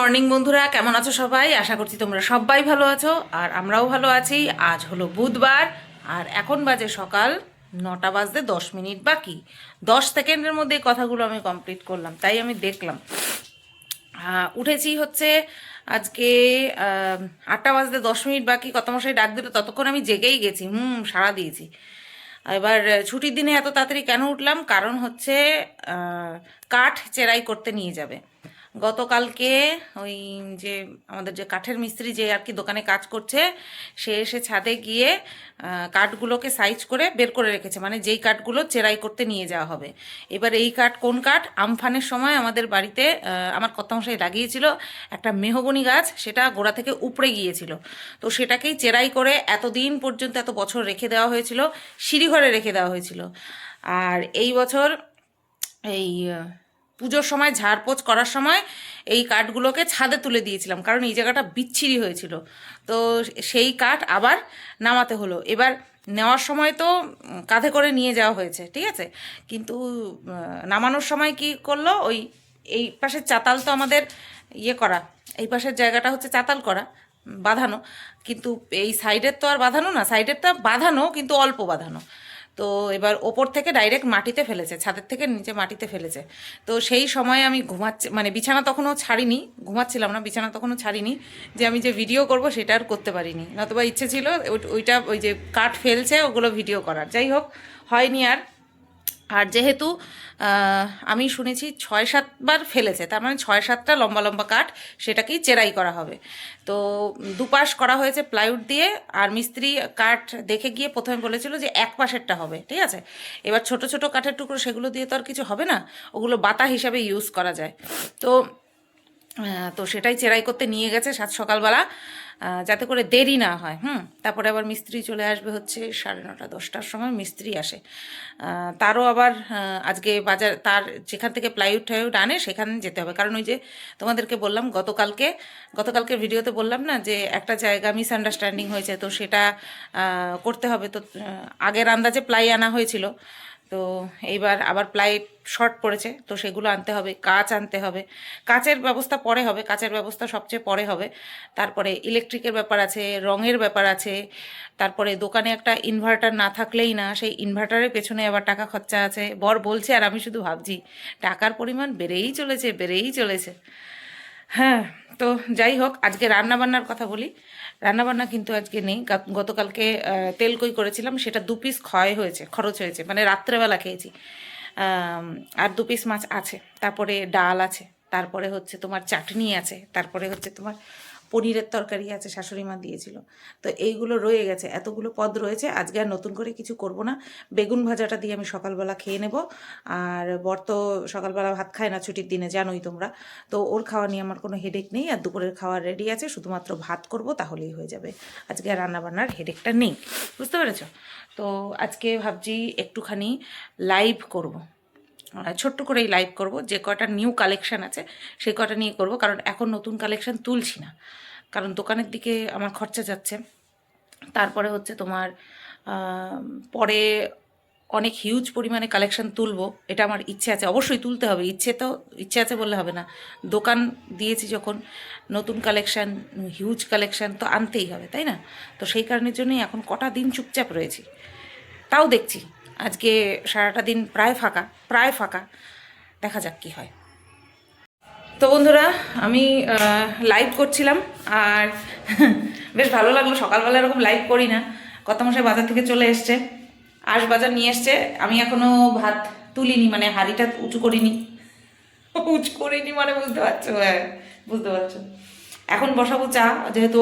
Morning বন্ধুরা, কেমন আছো সবাই? আশা করছি তোমরা সবাই ভালো আছো আর আমরাও ভালো আছি। আজ হলো বুধবার আর এখন বাজে সকাল 9টা বাজতে 10 মিনিট বাকি। 10 সেকেন্ডের মধ্যে এই কথাগুলো আমি কমপ্লিট করলাম, তাই আমি দেখলাম। উঠেছি হচ্ছে আজকে 8টা বাজতে 10 মিনিট বাকি। কত মশাই ডাক দিল, ততক্ষণ আমি জেগেই গেছি, সাড়া দিয়েছি। এবার ছুটির দিনে এত তাড়াতাড়ি কেন উঠলাম, কারণ হচ্ছে কাঠ চেরাই করতে নিয়ে যাবে। গতকালকে ওই যে আমাদের যে কাঠের মিস্ত্রি যে আর কি দোকানে কাজ করছে, সে এসে ছাদে গিয়ে কাঠগুলোকে সাইজ করে বের করে রেখেছে, মানে যেই কাঠগুলো চেরাই করতে নিয়ে যাওয়া হবে। এবার এই কাঠ কোন কাঠ? আমফানের সময় আমাদের বাড়িতে আমার কর্তামশাই লাগিয়েছিল একটা মেহগনি গাছ, সেটা গোড়া থেকে উপড়ে গিয়েছিল। তো সেটাকেই চেরাই করে এতদিন পর্যন্ত এত বছর রেখে দেওয়া হয়েছিল, সিঁড়িঘরে রেখে দেওয়া হয়েছিল। আর এই বছর এই পুজোর সময় ঝাড়পোছ করার সময় এই কাঠগুলোকে ছাদে তুলে দিয়েছিলাম, কারণ এই জায়গাটা বিচ্ছিরি হয়েছিল। তো সেই কাঠ আবার নামাতে হলো। এবার নেওয়ার সময় তো কাঁধে করে নিয়ে যাওয়া হয়েছে, ঠিক আছে, কিন্তু নামানোর সময় কি করলো, ওই এই পাশের চাতাল তো আমাদের ইয়ে করা, এই পাশের জায়গাটা হচ্ছে চাতাল করা, বাঁধানো, কিন্তু এই সাইডের তো আর বাঁধানো না, সাইডেরটা বাঁধানো কিন্তু অল্প বাঁধানো। তো এবার ওপর থেকে ডাইরেক্ট মাটিতে ফেলেছে, ছাদের থেকে নিচে মাটিতে ফেলেছে। তো সেই সময় আমি ঘুমাচ্ছি, মানে বিছানা তখনও ছাড়িনি, ঘুমাচ্ছিলাম না, বিছানা তখনও ছাড়িনি, যে আমি যে ভিডিও করব সেটা আর করতে পারিনি। নতুবা ইচ্ছে ছিল ওইটা ওই যে কাঠ ফেলছে ওগুলো ভিডিও করার, যাই হোক হয়নি আর। আর যেহেতু আমি শুনেছি 6-7 বার ফেলেছে, তার মানে 6-7টা লম্বা লম্বা কাঠ, সেটাকেই চেরাই করা হবে। তো দুপাশ করা হয়েছে প্লাইউড দিয়ে, আর মিস্ত্রি কাঠ দেখে গিয়ে প্রথমে বলেছিল যে এক পাশেরটা হবে, ঠিক আছে। এবার ছোট ছোট কাঠের টুকরো, সেগুলো দিয়ে তো আর কিছু হবে না, ওগুলো বাতা হিসাবে ইউজ করা যায়। তো তো সেটাই চেরাই করতে নিয়ে গেছে সাত সকালবেলা, যাতে করে দেরি না হয়। তারপরে আবার মিস্ত্রি চলে আসবে হচ্ছে 9:30-10টার সময় মিস্ত্রি আসে। তারও আবার আজকে বাজার, তার যেখান থেকে প্লাইউড টাইউড আনে সেখানে যেতে হবে, কারণ ওই যে তোমাদেরকে বললাম গতকালকে ভিডিওতে বললাম না যে একটা জায়গা মিসআন্ডারস্ট্যান্ডিং হয়েছে, তো সেটা করতে হবে। তো আগের আন্দাজে প্লাই আনা হয়েছিল, তো এইবার আবার প্লাই শর্ট পড়েছে, তো সেগুলো আনতে হবে, কাঁচ আনতে হবে। কাঁচের ব্যবস্থা পরে হবে, কাঁচের ব্যবস্থা সবচেয়ে পরে হবে। তারপরে ইলেকট্রিকের ব্যাপার আছে, রঙের ব্যাপার আছে, তারপরে দোকানে একটা ইনভার্টার না থাকলেই না, সেই ইনভার্টারের পেছনে আবার টাকা খরচা আছে। বর বলছে আর আমি শুধু ভাবছি, টাকার পরিমাণ বেড়েই চলেছে। হ্যাঁ, তো যাই হোক, আজকে রান্নাবান্নার কথা বলি। রান্নাবান্না কিন্তু আজকে নেই। গতকালকে তেল কই করেছিলাম, সেটা 2 পিস খরচ হয়েছে, মানে রাত্রেবেলা খেয়েছি। আর 2 পিস মাছ আছে, তারপরে ডাল আছে, তারপরে হচ্ছে তোমার চাটনি আছে, তারপরে হচ্ছে তোমার পনিরের তরকারি আছে, শাশুড়ি মা দিয়েছিল। তো এইগুলো রয়ে গেছে, এতগুলো পদ রয়েছে। আজকে আর নতুন করে কিছু করব না, বেগুন ভাজাটা দিয়ে আমি সকালবেলা খেয়ে নেব। আর বর তো সকালবেলা ভাত খায় না ছুটির দিনে, জানোই তোমরা। তো ওর খাওয়া নিয়ে আমার কোনো হেডেক নেই, আর দুপুরের খাওয়া রেডি আছে, শুধুমাত্র ভাত করব, তাহলেই হয়ে যাবে। আজকে আর রান্নাবান্নার হেডেকটা নেই, বুঝতে পেরেছো? তো আজকে ভাবছি একটুখানি লাইভ করব, ছোট্ট করেই লাইভ করব। যে কটা নিউ কালেকশান আছে সেই কটা নিয়ে করব, কারণ এখন নতুন কালেকশান তুলছি না, কারণ দোকানের দিকে আমার খরচা যাচ্ছে। তারপরে হচ্ছে তোমার পরে অনেক হিউজ পরিমাণে কালেকশান তুলবো, এটা আমার ইচ্ছে আছে, অবশ্যই তুলতে হবে। ইচ্ছে আছে বললে হবে না, দোকান দিয়েছি যখন, নতুন কালেকশান, হিউজ কালেকশান তো আনতেই হবে, তাই না? তো সেই কারণের জন্যই এখন কটা দিন চুপচাপ রয়েছি। তাও দেখছি আজকে সারাটা দিন প্রায় ফাঁকা, দেখা যাক কী হয়। তো বন্ধুরা, আমি লাইভ করছিলাম, আর বেশ ভালো লাগলো। সকালবেলা এরকম লাইভ করি না। কর্তামশাই বাজার থেকে চলে এসছে, বাজার নিয়ে এসছে। আমি এখনও ভাত তুলিনি, মানে হাঁড়িটা উঁচু করিনি মানে বুঝতে পারছো? হ্যাঁ, বুঝতে পারছো। এখন বসাবো চা, যেহেতু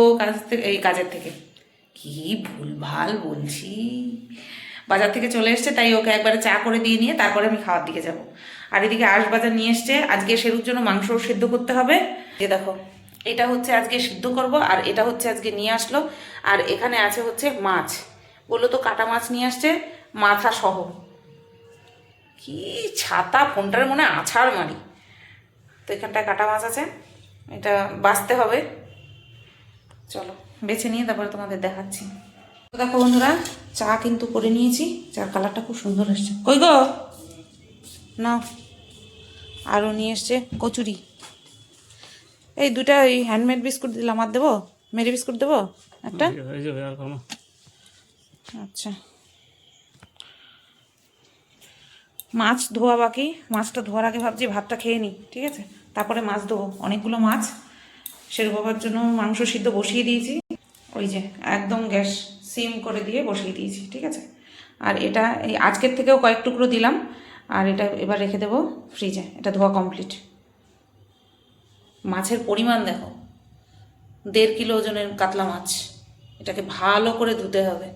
কাজের থেকে কি ভুলভাল বলছি, বাজার থেকে চলে এসছে, তাই ওকে একবারে চা করে দিয়ে নিয়ে তারপরে আমি খাওয়ার দিকে যাব। আর এদিকে বাজার নিয়ে এসছে, আজকে সেরুর জন্য মাংস সিদ্ধ করতে হবে। যে দেখো, এটা হচ্ছে আজকে সিদ্ধ করব, আর এটা হচ্ছে আজকে নিয়ে আসলো। আর এখানে আছে হচ্ছে মাছ, বললো তো কাটা মাছ নিয়ে আসছে, মাথা সহ। কি ছাতা, ফোনটার মনে আছাড় মারি। তো এখানটায় কাটা মাছ আছে, এটা বাছতে হবে। চলো বেছে নিয়ে তারপরে তোমাদের দেখাচ্ছি। দেখো বন্ধুরা, চা কিন্তু করে নিয়েছি, চার কালারটা খুব সুন্দর আসছে। কই গো, না আরও নিয়ে এসছে কচুরি। এই দুটা ওই হ্যান্ডমেড বিস্কুট দিলাম, আর দেবো মেরি বিস্কুট দেবো একটা। আচ্ছা, মাছ ধোয়া বাকি, মাছটা ধোয়ার আগে ভাবছি ভাতটা খেয়ে নিই, ঠিক আছে, তারপরে মাছ ধোবো। অনেকগুলো মাছ সেরকম হবার জন্য মাংস সিদ্ধ বসিয়ে দিয়েছি, ওই যে একদম গ্যাস সিম করে দিয়ে বসিয়ে দিয়েছি, ঠিক আছে। আর এটা এই আজকের থেকেও কয়েক টুকরো দিলাম, আর এটা এবার রেখে দেবো ফ্রিজে। এটা ধোয়া কমপ্লিট। মাছের পরিমাণ দেখো, 1.5 কিলো ওজনের কাতলা মাছ। এটাকে ভালো করে ধুতে হবে।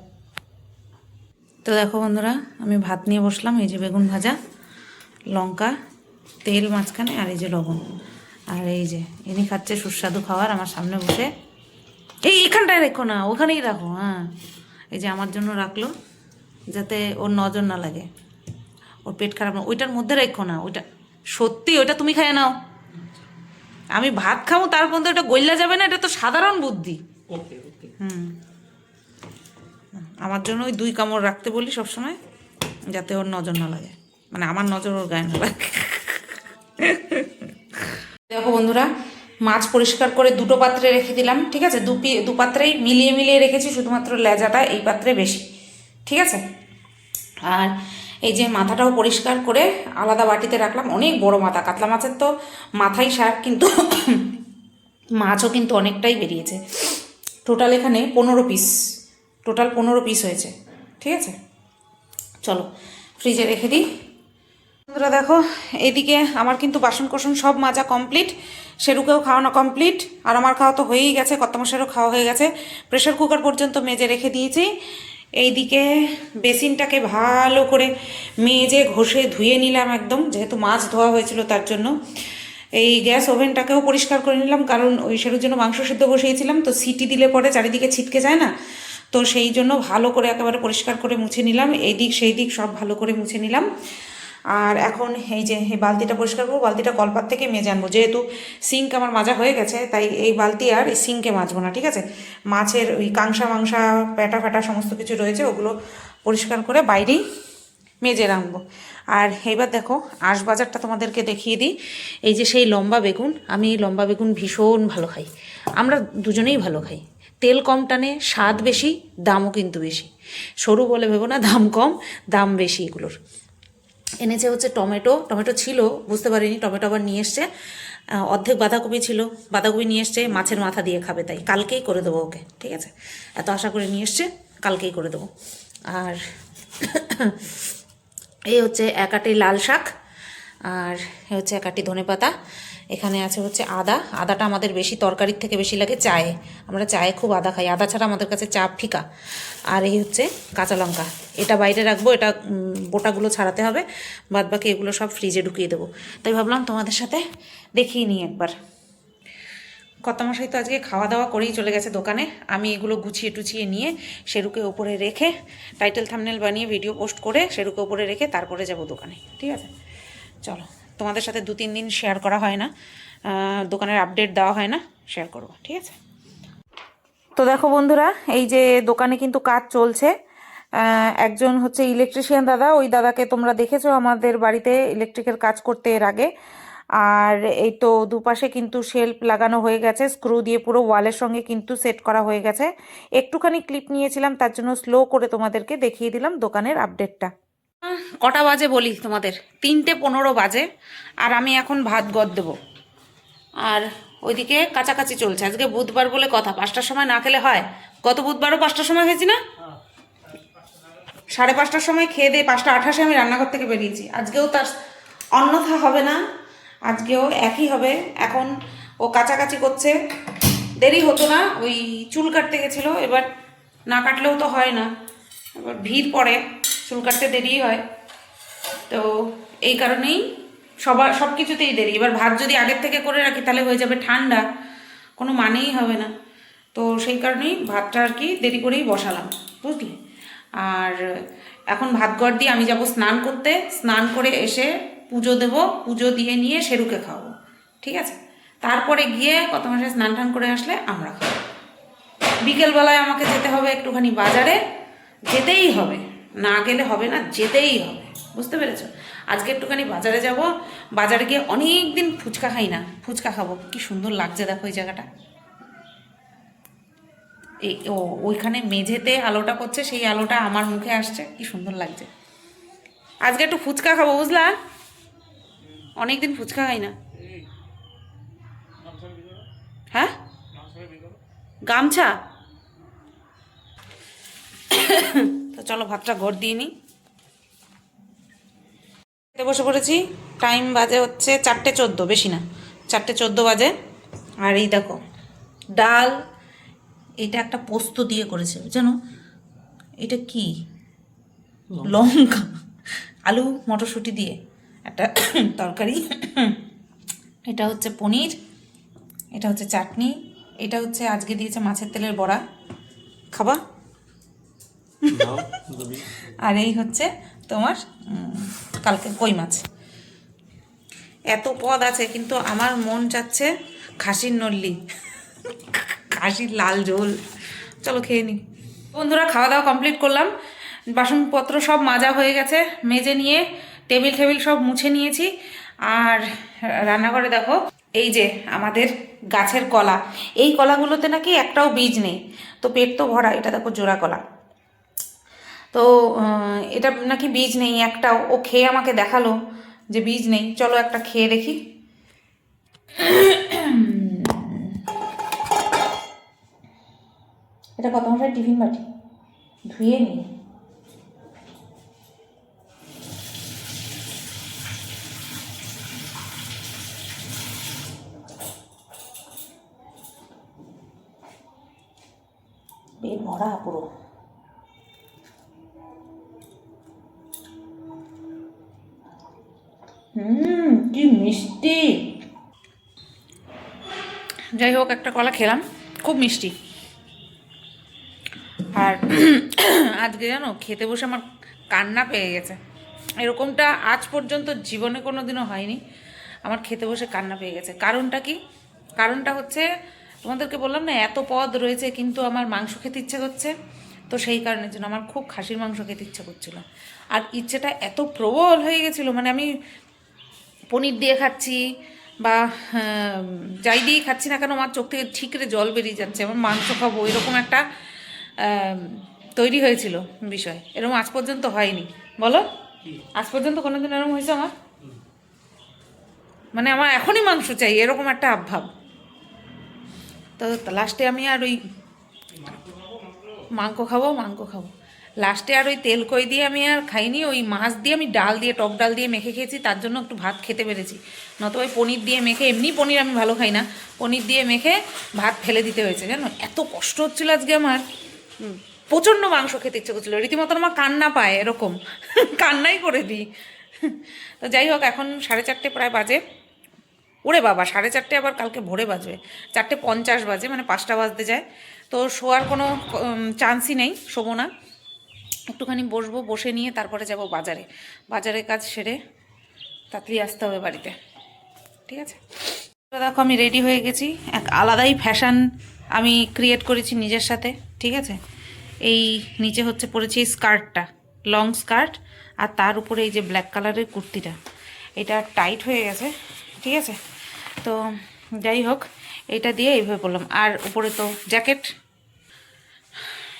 তো দেখো বন্ধুরা, আমি ভাত নিয়ে বসলাম। এই যে বেগুন ভাজা, লঙ্কা, তেল মাঝখানে, আর এই যে লবণ। আর এই যে ইনি খাচ্ছে সুস্বাদু খাবার আমার সামনে বসে। এই এখানটায় রেখো না, ওখানেই রাখো। হ্যাঁ, এই যে আমার জন্য রাখলো যাতে ওর নজর না লাগে, ওর পেট খারাপ না। ওইটার মধ্যে রেখো না, ওইটা সত্যি, ওইটা তুমি খাইয়ে নাও। আমি ভাত খাবো তার মধ্যে ওটা গইলা যাবে না, এটা তো সাধারণ বুদ্ধি। হুম, আমার জন্য ওই 2 কামড় রাখতে বলি সবসময়, যাতে ওর নজর না লাগে, মানে আমার নজর ওর গায়ে না লাগে। দেখো বন্ধুরা, মাছ পরিষ্কার করে 2টো পাত্রে রেখে দিলাম, ঠিক আছে। দু পাত্রেই মিলিয়ে মিলিয়ে রেখেছি, শুধুমাত্র লেজাটা এই পাত্রে বেশি, ঠিক আছে। আর এই যে মাথাটাও পরিষ্কার করে আলাদা বাটিতে রাখলাম। অনেক বড় মাথা, কাতলা মাছের তো মাথাই সার, কিন্তু মাছও কিন্তু অনেকটাই বেরিয়েছে। টোটাল এখানে 15 পিস, টোটাল 15 পিস হয়েছে, ঠিক আছে। চলো ফ্রিজে রেখে দিই। বন্ধুরা দেখো, এদিকে আমার কিন্তু বাসন কোসন সব মাজা কমপ্লিট, শেরুকেও খাওয়ানো কমপ্লিট, আর আমার খাওয়া তো হয়েই গেছে, কর্তামশাইয়েরও খাওয়া হয়ে গেছে। প্রেশার কুকার পর্যন্ত মেজে রেখে দিয়েছি। এইদিকে বেসিনটাকে ভালো করে মেজে ঘষে ধুয়ে নিলাম একদম, যেহেতু মাছ ধোয়া হয়েছিল তার জন্য। এই গ্যাস ওভেনটাকেও পরিষ্কার করে নিলাম, কারণ ওই সেরুর জন্য মাংস সিদ্ধ বসিয়েছিলাম, তো সিটি দিলে পরে চারিদিকে ছিটকে যায় না, তো সেই জন্য ভালো করে একেবারে পরিষ্কার করে মুছে নিলাম। এই দিক সেই দিক সব ভালো করে মুছে নিলাম। আর এখন এই যে এই বালতিটা পরিষ্কার করবো, বালতিটা কলপাত থেকে মেজে আনবো। যেহেতু সিঙ্ক আমার মাজা হয়ে গেছে, তাই এই বালতি আর এই সিঙ্কে মাজবো না, ঠিক আছে। মাছের ওই কাংসা মাংসা প্যাটা ফ্যাটা সমস্ত কিছু রয়েছে, ওগুলো পরিষ্কার করে বাইরেই মেজে রাখবো। আর এইবার দেখো আঁশ বাজারটা তোমাদেরকে দেখিয়ে দিই। এই যে সেই লম্বা বেগুন, আমি এই লম্বা বেগুন ভীষণ ভালো খাই, আমরা দুজনেই ভালো খাই। তেল কম টানে, স্বাদ বেশি, দামও কিন্তু বেশি। সরু বলে ভেবো না, দাম কম, দাম বেশি এগুলোর। এনেছে হচ্ছে টমেটো, টমেটো ছিল বুঝতে পারিনি, টমেটো আবার নিয়ে এসছে। অর্ধেক বাঁধাকপি ছিল, বাঁধাকপি নিয়ে এসছে, মাছের মাথা দিয়ে খাবে, তাই কালকেই করে দেবো ওকে, ঠিক আছে। এত আশা করে নিয়ে এসছে, কালকেই করে দেবো। আর এই হচ্ছে 1 আঁটি লাল শাক, আর এ হচ্ছে 1 আঁটি ধনেপাতা। এখানে আছে হচ্ছে আদা। আদাটা আমাদের বেশি তরকারির থেকে বেশি লাগে চায়ে, আমরা চায়ে খুব আদা খাই, আদা ছাড়া আমাদের কাছে চা ফিকা। আর এই হচ্ছে কাঁচা লঙ্কা, এটা বাইরে রাখবো, এটা বোটাগুলো ছাড়াতে হবে, বাদ বাকি এগুলো সব ফ্রিজে ঢুকিয়ে দেবো। তাই ভাবলাম তোমাদের সাথে দেখিয়ে নিই একবার। কর্তামশাই তো আজকে খাওয়া দাওয়া করেই চলে গেছে দোকানে। আমি এগুলো গুছিয়ে টুছিয়ে নিয়ে শেরুকে ওপরে রেখে, টাইটেল থাম্বনেল বানিয়ে ভিডিও পোস্ট করে শেরুকে ওপরে রেখে তারপরে যাব দোকানে, ঠিক আছে। চলো, তোমাদের সাথে 2-3 দিন শেয়ার করা হয় না, দোকানের আপডেট দেওয়া হয় না, শেয়ার করবো, ঠিক আছে। তো দেখো বন্ধুরা, এই যে দোকানে কিন্তু কাজ চলছে। একজন হচ্ছে ইলেকট্রিশিয়ান দাদা, ওই দাদাকে তোমরা দেখেছো আমাদের বাড়িতে ইলেকট্রিকের কাজ করতে এর আগে। আর এই তো দুপাশে কিন্তু শেলফ লাগানো হয়ে গেছে, স্ক্রু দিয়ে পুরো ওয়ালের সঙ্গে কিন্তু সেট করা হয়ে গেছে। একটুখানি ক্লিপ নিয়েছিলাম, তার জন্য স্লো করে তোমাদেরকে দেখিয়ে দিলাম দোকানের আপডেটটা। কটা বাজে বলি তোমাদের, 3:15 বাজে, আর আমি এখন ভাত গদ দেবো। আর ওইদিকে কাছাকাছি চলছে, আজকে বুধবার বলে কথা, 5টার সময় না খেলে হয়? গত বুধবারও 5টার সময় খেয়েছি না, 5:30টার সময় খেয়ে দিয়ে 5:28 আমি রান্নাঘর থেকে বেরিয়েছি। আজকেও তার অন্যথা হবে না, আজকেও একই হবে। এখন ও কাছাকাছি করছে, দেরি হতো না, ওই চুল কাটতে গেছিলো, এবার না কাটলেও তো হয় না, এবার ভিড় পড়ে, চুল কাটতে দেরি হয়, তো এই কারণেই সব কিছুতেই দেরি। এবার ভাত যদি আগের থেকে করে রাখি তাহলে হয়ে যাবে ঠান্ডা, কোনো মানেই হবে না, তো সেই কারণেই ভাতটা আর কি দেরি করেই বসালাম, বুঝলে। আর এখন ভাত গড় দিয়ে আমি যাব স্নান করতে, স্নান করে এসে পুজো দেব, পুজো দিয়ে নিয়ে শেরুকে খাওয়াবো, ঠিক আছে। তারপরে গিয়ে কত মাসে স্নান টান করে আসলে আমরা খাবো। বিকেলবেলায় আমাকে যেতে হবে একটুখানি বাজারে, যেতেই হবে, না গেলে হবে না, যেতেই হবে, বুঝতে পেরেছো? আজকে একটুখানি বাজারে যাব, বাজারে গিয়ে অনেক দিন ফুচকা খাই না, ফুচকা খাবো। কি সুন্দর লাগছে দেখো এই জায়গাটা, এই ওইখানে মেঝেতে আলোটা করছে, সেই আলোটা আমার মুখে আসছে, কি সুন্দর লাগছে। আজকে একটু ফুচকা খাবো, বুঝলা? অনেক দিন ফুচকা খাই না। হ্যাঁ, গামছা? তো চলো ভাতটা ঘর দিয়ে নিই। খেতে বসে পড়েছি, টাইম বাজে হচ্ছে 4:14, বেশি না, 4:14 বাজে। আর এই দেখো ডাল, এটা একটা পোস্ত দিয়ে করেছে জানো, এটা কি, লঙ্কা আলু মটরশুঁটি দিয়ে একটা তরকারি। এটা হচ্ছে পনির, এটা হচ্ছে চাটনি, এটা হচ্ছে আজকে দিয়েছে মাছের তেলের বড়া, খাবা? আর এই হচ্ছে তোমার কালকে কই মাছ। এত পদ আছে, কিন্তু আমার মন চাচ্ছে খাসির নল্লি, খাসির লাল ঝোল। চলো খেয়ে নিই। বন্ধুরা, খাওয়া দাওয়া কমপ্লিট করলাম, বাসনপত্র সব মাজা হয়ে গেছে, মেজে নিয়ে টেবিল টেবিল সব মুছে নিয়েছি। আর রান্নাঘরে দেখো এই যে আমাদের গাছের কলা, এই কলাগুলোতে নাকি একটাও বীজ নেই, তো পেট তো ভরা। এটা দেখো জোড়া কলা, তো এটা নাকি বীজ নেই একটাও। ও খেয়ে আমাকে দেখালো যে বীজ নেই, চলো একটা খেয়ে দেখি। এটা কত মশাই টিফিন বাটি, ধুয়ে নিই। পেট ভরা পুরো। কি মিষ্টি। যাই হোক, একটা কলা খেলাম, খুব মিষ্টি। আর আজকে জানো খেতে বসে আমার কান্না পেয়ে গেছে, এরকমটা আজ পর্যন্ত জীবনে কোনো দিনও হয়নি। আমার খেতে বসে কান্না পেয়ে গেছে। কারণটা কি? কারণটা হচ্ছে তোমাদেরকে বললাম না, এত পদ রয়েছে কিন্তু আমার মাংস খেতে ইচ্ছে করছে, তো সেই কারণের জন্য আমার খুব খাসির মাংস খেতে ইচ্ছে করছিল। আর ইচ্ছেটা এত প্রবল হয়ে গেছিলো, মানে আমি পনির দিয়ে খাচ্ছি বা যাই দিয়েই খাচ্ছি না কেন, আমার চোখ থেকে ঠিকরে জল বেরিয়ে যাচ্ছে, আমার মাংস খাবো এরকম একটা তৈরি হয়েছিল বিষয়। এরকম আজ পর্যন্ত হয়নি, বলো? আজ পর্যন্ত কোনোদিন এরকম হয়েছে আমার? মানে আমার এখনই মাংস চাই, এরকম একটা ভাব। তো লাস্টে আমি আর ওই মাংস খাবো, লাস্টে আর ওই তেল কই দিয়ে আমি আর খাইনি, ওই মাছ দিয়ে আমি ডাল দিয়ে, টক ডাল দিয়ে মেখে খেয়েছি, তার জন্য একটু ভাত খেতে পেরেছি। নয়তো ওই পনির দিয়ে মেখে, এমনি পনির আমি ভালো খাই না, পনির দিয়ে মেখে ভাত ফেলে দিতে হয়েছে জানো। এত কষ্ট হচ্ছিল আজকে আমার, প্রচণ্ড মাংস খেতে ইচ্ছে করছিলো, রীতিমতন আমার কান্না পায় এরকম, কান্নাই করে দিই। তো যাই হোক, এখন 4:30 প্রায় বাজে। ওরে বাবা, 4:30 আবার কালকে ভোরে বাজবে, 4:50 বাজে, মানে 5টা বাজতে যায়। তো শোয়ার কোনো চান্সই নেই, শোবো না, একটুখানি বসবো, বসে নিয়ে তারপরে যাব বাজারে। বাজারের কাজ সেরে তাড়াতাড়ি আসতে হবে বাড়িতে, ঠিক আছে? তো দেখো আমি রেডি হয়ে গেছি, এক আলাদাই ফ্যাশন আমি ক্রিয়েট করেছি নিজের সাথে, ঠিক আছে? এই নিচে হচ্ছে পরেছি স্কার্টটা, লং স্কার্ট, আর তার উপরে এই যে ব্ল্যাক কালারের কুর্তিটা, এটা টাইট হয়ে গেছে, ঠিক আছে? তো যাই হোক, এটা দিয়ে এইভাবে পরলাম, আর উপরে তো জ্যাকেট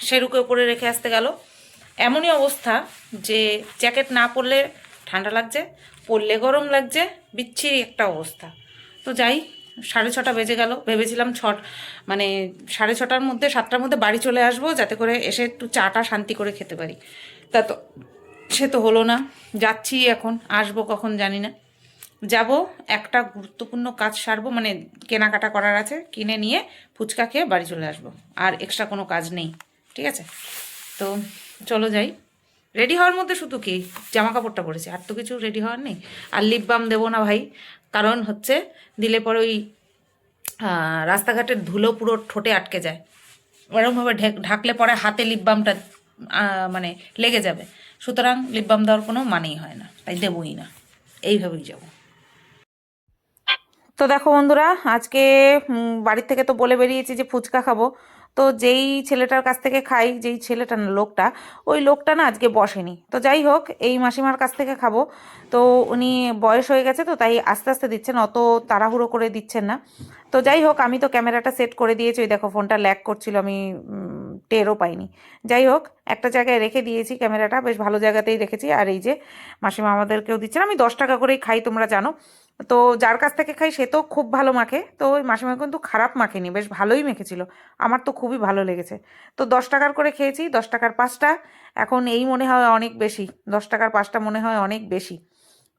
সেরুকে উপরে রেখে আসতে গেল। এমনই অবস্থা যে জ্যাকেট না পরলে ঠান্ডা লাগছে, পরলে গরম লাগছে, বিচ্ছিরি একটা অবস্থা। তো যাই, 6:30 বেজে গেল, ভেবেছিলাম মানে 6:30টার মধ্যে, 7টার মধ্যে বাড়ি চলে আসবো, যাতে করে এসে একটু চাটা শান্তি করে খেতে পারি। তা তো সে তো হলো না, যাচ্ছি এখন, আসবো কখন জানি না। যাব, একটা গুরুত্বপূর্ণ কাজ সারবো, মানে কেনাকাটা করার আছে, কিনে নিয়ে ফুচকা খেয়ে বাড়ি চলে আসবো, আর এক্সট্রা কোনো কাজ নেই, ঠিক আছে? তো চলো যাই। রেডি হওয়ার মধ্যে শুধু কি জামা কাপড়টা পরেছি, আর তো কিছু রেডি হওয়ার নেই। আর লিপ বাম দেবো না ভাই, কারণ হচ্ছে দিলে পরে ওই রাস্তাঘাটের ধুলো পুরো ঠোঁটে আটকে যায়, ওরকমভাবে ঢাকলে পরে হাতে লিপ বামটা মানে লেগে যাবে, সুতরাং লিপ বাম দেওয়ার কোনো মানেই হয় না, তাই দেবই না, এইভাবেই যাবো। তো দেখো বন্ধুরা, আজকে বাড়ির থেকে তো বলে বেরিয়েছি যে ফুচকা খাবো, তো যেই ছেলেটার কাছ থেকে খাই, যেই ছেলেটা না লোকটা, ওই লোকটা না আজকে বসেনি। তো যাই হোক, এই মাসিমার কাছ থেকে খাবো। তো উনি বয়স হয়ে গেছে, তো তাই আস্তে আস্তে দিচ্ছেন, অত তাড়াহুড়ো করে দিচ্ছেন না। তো যাই হোক, আমি তো ক্যামেরাটা সেট করে দিয়েছি, ওই দেখো ফোনটা ল্যাগ করছিল, আমি টেরও পাইনি। যাই হোক, একটা জায়গায় রেখে দিয়েছি ক্যামেরাটা, বেশ ভালো জায়গাতেই রেখেছি। আর এই যে মাসিমা আমাদেরকেও দিচ্ছেন, আমি 10 টাকা করেই খাই, তোমরা জানো। তো যার কাছ থেকে খাই সে তো খুব ভালো মাখে, তো ওই মাসিমা কিন্তু খারাপ মাখেনি, বেশ ভালোই মেখেছিল। আমার তো খুবই ভালো লেগেছে। তো 10 টাকার করে খেয়েছি, 10 টাকার 5টা। এখন এই মনে হয় অনেক বেশি, 10 টাকার 5টা মনে হয় অনেক বেশি।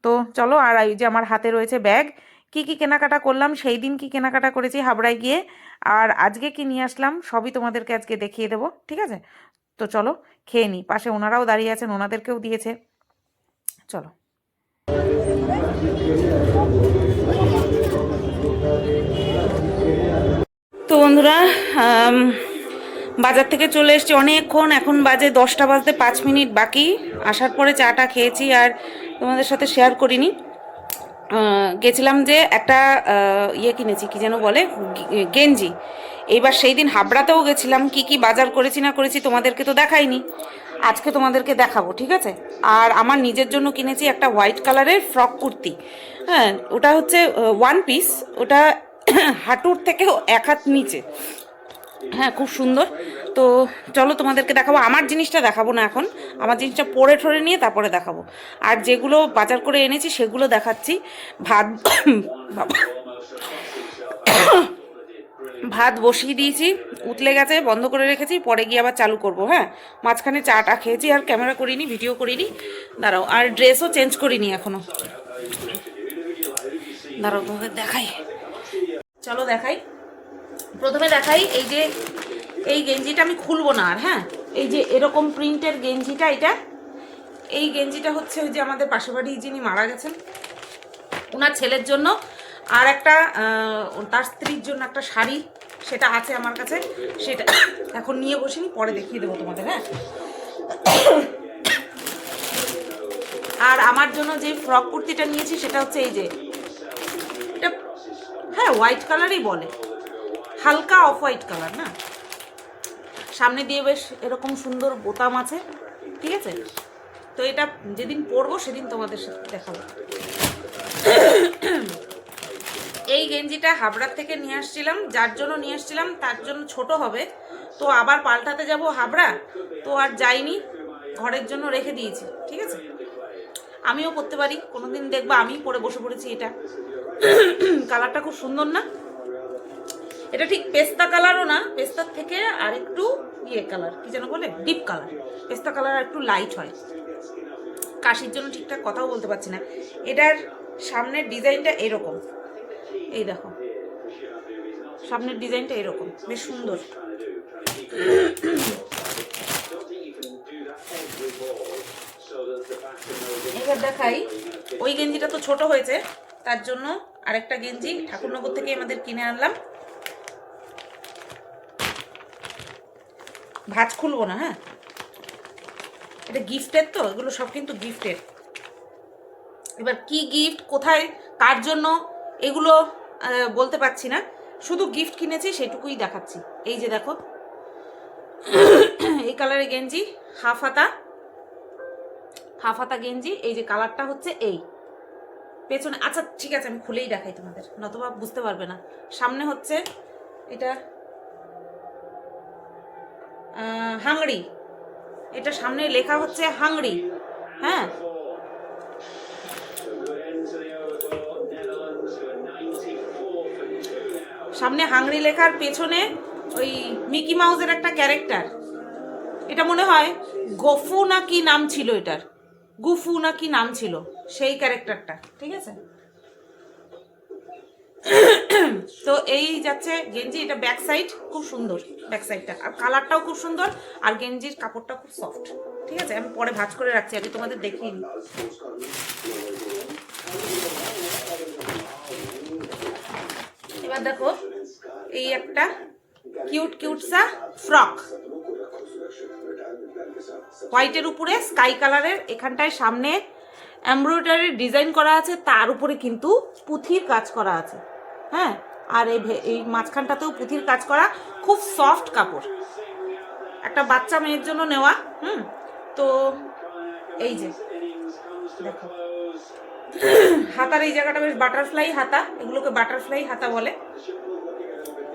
তো চলো, আর এই যে আমার হাতে রয়েছে ব্যাগ, কি কি কেনাকাটা করলাম, সেই দিন কি কেনাকাটা করেছি হাবড়ায় গিয়ে, আর আজকে কি নিয়ে আসলাম সবই তোমাদেরকে আজকে দেখিয়ে দেবো, ঠিক আছে? তো চলো খেয়ে নিই, পাশে ওনারাও দাঁড়িয়ে আছেন, ওনাদেরকেও দিয়েছে। চলো। তো বন্ধুরা, আম, বাজার থেকে চলে এসেছি অনেকক্ষণ, এখন বাজে 10টা বাজতে 5 মিনিট বাকি। আসার পরে চাটা খেয়েছি, আর তোমাদের সাথে শেয়ার করিনি। গেছিলাম যে একটা ইয়ে কিনেছি, কি যেন বলে, গেঞ্জি। এইবার সেই দিন হাবড়াতেও গেছিলাম, কি কি বাজার করেছি না করেছি তোমাদেরকে তো দেখাইনি, আজকে তোমাদেরকে দেখাবো, ঠিক আছে? আর আমার নিজের জন্য কিনেছি একটা হোয়াইট কালারের ফ্রক কুর্তি। হ্যাঁ, ওটা হচ্ছে 1 পিস, ওটা হাঁটুর থেকেও 1 হাত নিচে। হ্যাঁ, খুব সুন্দর। তো চলো তোমাদেরকে দেখাবো, আমার জিনিসটা দেখাবো না এখন, আমার জিনিসটা পরে ঠরে নিয়ে তারপরে দেখাবো। আর যেগুলো বাজার করে এনেছি সেগুলো দেখাচ্ছি। ভাত বাবা, ভাত বসিয়ে দিয়েছি, উতলে গেছে, বন্ধ করে রেখেছি, পরে গিয়ে আবার চালু করব। হ্যাঁ, মাঝখানে চাটা খেয়েছি, আর ক্যামেরা করিনি, ভিডিও করিনি। দাঁড়াও, আর ড্রেসও চেঞ্জ করিনি এখনো। দাঁড়াও তোমাদের দেখাই, চলো দেখাই। প্রথমে দেখাই, এই যে এই গেঞ্জিটা আমি খুলবো না আর। হ্যাঁ, এই যে এরকম প্রিন্টের গেঞ্জিটা, এটা এই গেঞ্জিটা হচ্ছে ওই যে আমাদের পাশের বাড়ি যিনি মারা গেছেন ওনার ছেলের জন্য, আর একটা তার স্ত্রীর জন্য একটা শাড়ি, সেটা আছে আমার কাছে, সেটা এখন নিয়ে বসিনি, পরে দেখিয়ে দেবো তোমাদের। হ্যাঁ, আর আমার জন্য যে ফ্রক কুর্তিটা নিয়েছি সেটা হচ্ছে এই যে এটা, হ্যাঁ হোয়াইট কালারই বলে, হালকা অফ হোয়াইট কালার না, সামনে দিয়ে বেশ এরকম সুন্দর বোতাম আছে, ঠিক আছে? তো এটা যেদিন পরবো সেদিন তোমাদের সাথে দেখাবো। এই গেঞ্জিটা হাবড়ার থেকে নিয়ে আসছিলাম, যার জন্য নিয়ে আসছিলাম তার জন্য ছোট হবে, তো আবার পাল্টাতে যাব হাবড়া, তো আর যাইনি, ঘরের জন্য রেখে দিয়েছি, ঠিক আছে? আমিও পরতে পারি কোনোদিন, দেখবা আমি পরে বসে পড়েছি। এটা কালারটা খুব সুন্দর না? এটা ঠিক পেস্তা কালারও না, পেস্তার থেকে আর একটু ইয়ে কালার, কি যেন বলে, ডিপ কালার। পেস্তা কালার আর একটু লাইট হয়। কাশির জন্য ঠিকঠাক কথাও বলতে পারছি না। এটার সামনের ডিজাইনটা এরকম, এই দেখো সামনের ডিজাইনটা এরকম, বেশ সুন্দর। এবার দেখাই, ওই গেঞ্জিটা তো ছোট হয়েছে, তার জন্য আরেকটা গেঞ্জি ঠাকুরনগর থেকে আমাদের কিনে আনলাম। ভাঁজ খুলবো না, হ্যাঁ, এটা গিফটের, তো এগুলো সব কিন্তু গিফটের। এবার কি গিফট, কোথায়, কার জন্য, এগুলো বলতে পারছি না, শুধু গিফট কিনেছি সেটুকুই দেখাচ্ছি। এই যে দেখো, এই কালারের গেঞ্জি, হাফ হাতা গেঞ্জি, এই যে কালারটা হচ্ছে এই পেছনে। আচ্ছা ঠিক আছে, আমি খুলেই দেখাই তোমাদের, নতবা বুঝতে পারবে না। সামনে হচ্ছে এটা হাংরি, এটা সামনে লেখা হচ্ছে হাংরি। হ্যাঁ, সামনে হাংরি লেখার পেছনে ওই মিকি মাউসের একটা ক্যারেক্টার, এটা মনে হয় গফু না কি নাম ছিল, এটার গুফু না কি নাম ছিল, সেই ক্যারেক্টারটা, ঠিক আছে? তো এই যাচ্ছে গেঞ্জি, এটা ব্যাক সাইড খুব সুন্দর, ব্যাক সাইডটা আর কালারটাও খুব সুন্দর, আর গেঞ্জির কাপড়টা খুব সফট, ঠিক আছে? আমি পরে ভাঁজ করে রাখছি, আগে তোমাদের দেখিয়ে নিই। এবার দেখো, এই একটা কিউট সা ফ্রক, হোয়াইটের উপরে স্কাই কালারের, এখানটায় সামনে এমব্রয়ডারি ডিজাইন করা আছে, তার উপরে কিন্তু পুঁথির কাজ করা আছে। হ্যাঁ, আর এই মাঝখানটাতেও পুঁথির কাজ করা, খুব সফট কাপড়, একটা বাচ্চা মেয়ের জন্য নেওয়া। তো এই যে দেখো হাতার এই জায়গাটা বেশ বাটারফ্লাই হাতা, এগুলোকে বাটারফ্লাই হাতা বলে।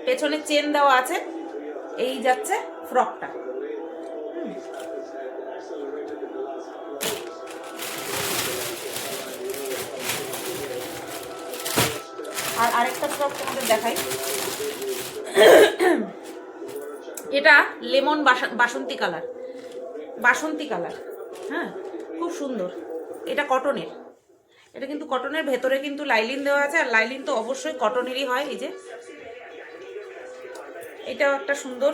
পেছনে চেন দেওয়া আছে। এই যাচ্ছে ফ্রকটা। আর আরেকটা ফ্রক তোমাদের দেখাই, এটা লেমন বাসন্তী কালার, বাসন্তী কালার। হ্যাঁ, খুব সুন্দর। এটা কটনের, এটা কিন্তু কটনের, ভেতরে কিন্তু লাইলিন দেওয়া আছে, আর লাইলিন তো অবশ্যই কটনেরই হয়। এই যে এটাও একটা সুন্দর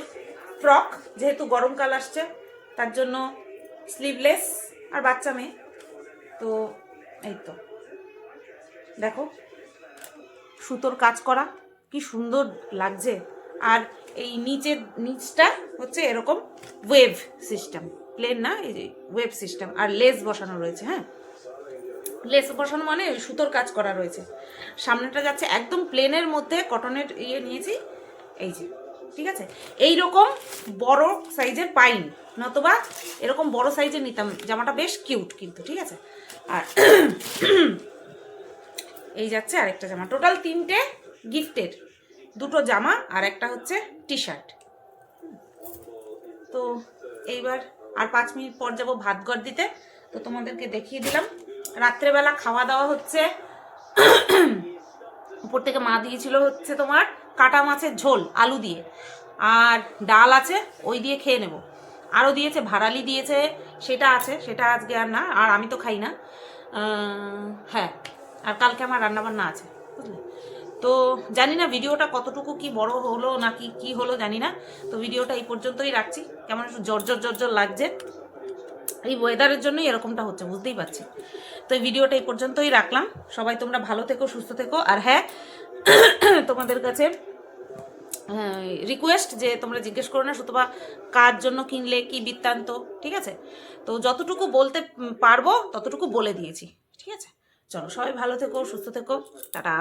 ফ্রক, যেহেতু গরমকাল আসছে তার জন্য স্লিভলেস, আর বাচ্চা মেয়ে তো। এই তো দেখো সুতোর কাজ করা, কি সুন্দর লাগছে। আর এই নিচটা হচ্ছে এরকম ওয়েভ সিস্টেম, প্লেন না, এই যে ওয়েভ সিস্টেম, আর লেস বসানো রয়েছে। হ্যাঁ, লেস বসানো মানে সুতোর কাজ করা রয়েছে। সামনেটা যাচ্ছে একদম প্লেনের মধ্যে, কটনের নিয়েছি। এই যে ঠিক আছে, এই রকম বড় সাইজের পাইনি, নতবা এরকম বড় সাইজের নিতাম। জামাটা বেশ কিউট কিন্তু, ঠিক আছে। আর এই যাচ্ছে আরেকটা জামা, টোটাল 3টে গিফটের, 2টো জামা আর একটা হচ্ছে টি শার্ট। তো এইবার আর 5 মিনিট পর যাবো ভাত ঘর দিতে, তো তোমাদেরকে দেখিয়ে দিলাম। রাত্রেবেলা খাওয়া দাওয়া হচ্ছে, উপর থেকে মা দিয়েছিল হচ্ছে তোমার কাটা মাছের ঝোল আলু দিয়ে, আর ডাল আছে, ওই দিয়ে খেয়ে নেব। আরও দিয়েছে ভাড়ালি দিয়েছে, সেটা আছে, সেটা আজকে আর না, আর আমি তো খাই না। হ্যাঁ, আর কালকে আমার রান্নাবান্না আছে, বুঝলে। তো জানি না ভিডিওটা কতটুকু কি বড় হলো নাকি কি হলো জানি না। তো ভিডিওটা এই পর্যন্তই রাখছি, কেমন একটু জর্জর লাগছে, এই ওয়েদারের জন্যই এরকমটা হচ্ছে, বুঝতেই পারছি। তো এই ভিডিওটা এই পর্যন্তই রাখলাম। সবাই তোমরা ভালো থেকো, সুস্থ থেকো। আর হ্যাঁ, তোমাদের কাছে রিকোয়েস্ট যে তোমরা জিজ্ঞেস করো না সুতবা কার জন্য কিনলে, কি বৃত্তান্ত, ঠিক আছে। তো যতটুকু বলতে পারবো ততটুকু বলে দিয়েছি, ঠিক আছে। চলো সবাই ভালো থেকো, সুস্থ থেকো, টাটা।